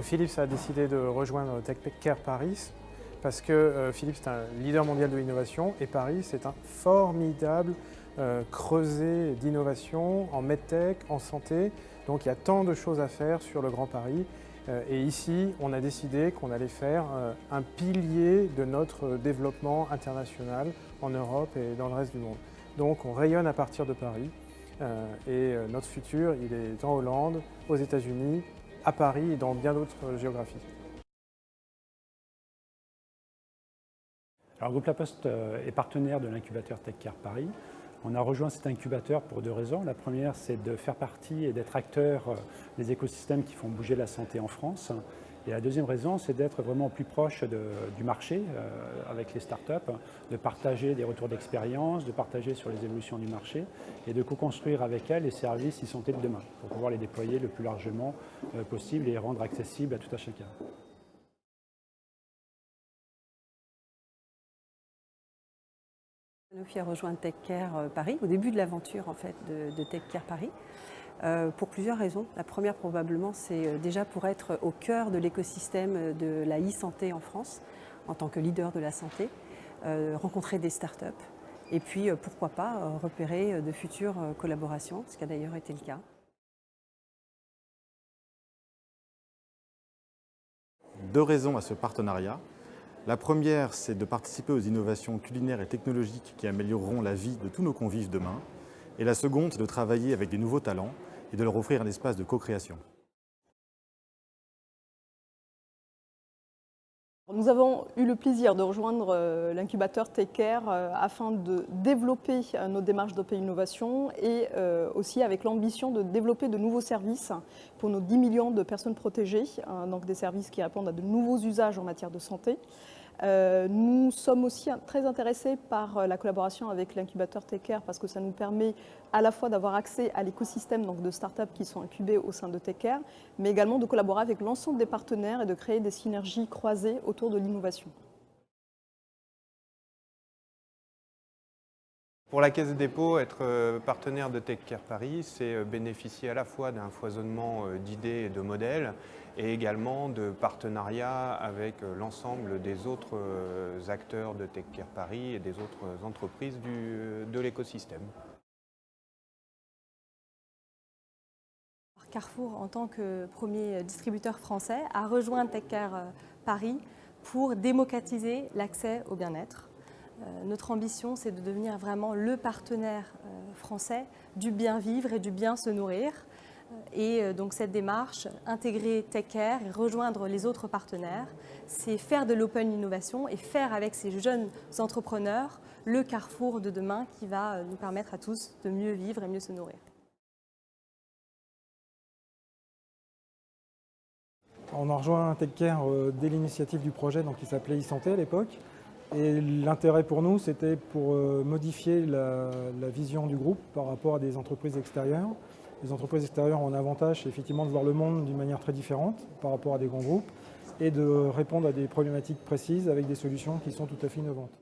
Philips a décidé de rejoindre TechCare Paris parce que Philips est un leader mondial de l'innovation et Paris c'est un formidable creuset d'innovation en medtech, en santé. Donc il y a tant de choses à faire sur le Grand Paris. Et ici, on a décidé qu'on allait faire un pilier de notre développement international en Europe et dans le reste du monde. Donc on rayonne à partir de Paris et notre futur, il est en Hollande, aux États-Unis, à Paris et dans bien d'autres géographies. Alors, Groupe La Poste est partenaire de l'incubateur TechCare Paris. On a rejoint cet incubateur pour deux raisons. La première, c'est de faire partie et d'être acteur des écosystèmes qui font bouger la santé en France. Et la deuxième raison, c'est d'être vraiment plus proche du marché avec les startups, de partager des retours d'expérience, de partager sur les évolutions du marché et de co-construire avec elles les services e-santé de demain pour pouvoir les déployer le plus largement possible et les rendre accessibles à tout un chacun. Sanofi a rejoint TechCare Paris au début de l'aventure en fait, de TechCare Paris pour plusieurs raisons. La première probablement c'est déjà pour être au cœur de l'écosystème de la e-santé en France en tant que leader de la santé, rencontrer des startups et puis pourquoi pas repérer de futures collaborations, ce qui a d'ailleurs été le cas. Deux raisons à ce partenariat. La première, c'est de participer aux innovations culinaires et technologiques qui amélioreront la vie de tous nos convives demain. Et la seconde, c'est de travailler avec des nouveaux talents et de leur offrir un espace de co-création. Nous avons eu le plaisir de rejoindre l'incubateur TechCare afin de développer nos démarches d'open innovation et aussi avec l'ambition de développer de nouveaux services pour nos 10 millions de personnes protégées, donc des services qui répondent à de nouveaux usages en matière de santé. Nous sommes aussi très intéressés par la collaboration avec l'incubateur TechCare parce que ça nous permet à la fois d'avoir accès à l'écosystème de startups qui sont incubées au sein de TechCare, mais également de collaborer avec l'ensemble des partenaires et de créer des synergies croisées autour de l'innovation. Pour la Caisse des dépôts, être partenaire de TechCare Paris, c'est bénéficier à la fois d'un foisonnement d'idées et de modèles et également de partenariats avec l'ensemble des autres acteurs de TechCare Paris et des autres entreprises de l'écosystème. Carrefour, en tant que premier distributeur français, a rejoint TechCare Paris pour démocratiser l'accès au bien-être. Notre ambition, c'est de devenir vraiment le partenaire français du bien vivre et du bien se nourrir. Et donc cette démarche, intégrer TechCare et rejoindre les autres partenaires, c'est faire de l'open innovation et faire avec ces jeunes entrepreneurs le carrefour de demain qui va nous permettre à tous de mieux vivre et mieux se nourrir. On a rejoint TechCare dès l'initiative du projet qui s'appelait e-santé à l'époque. Et l'intérêt pour nous, c'était pour modifier la vision du groupe par rapport à des entreprises extérieures. Les entreprises extérieures ont un avantage, c'est effectivement de voir le monde d'une manière très différente par rapport à des grands groupes et de répondre à des problématiques précises avec des solutions qui sont tout à fait innovantes.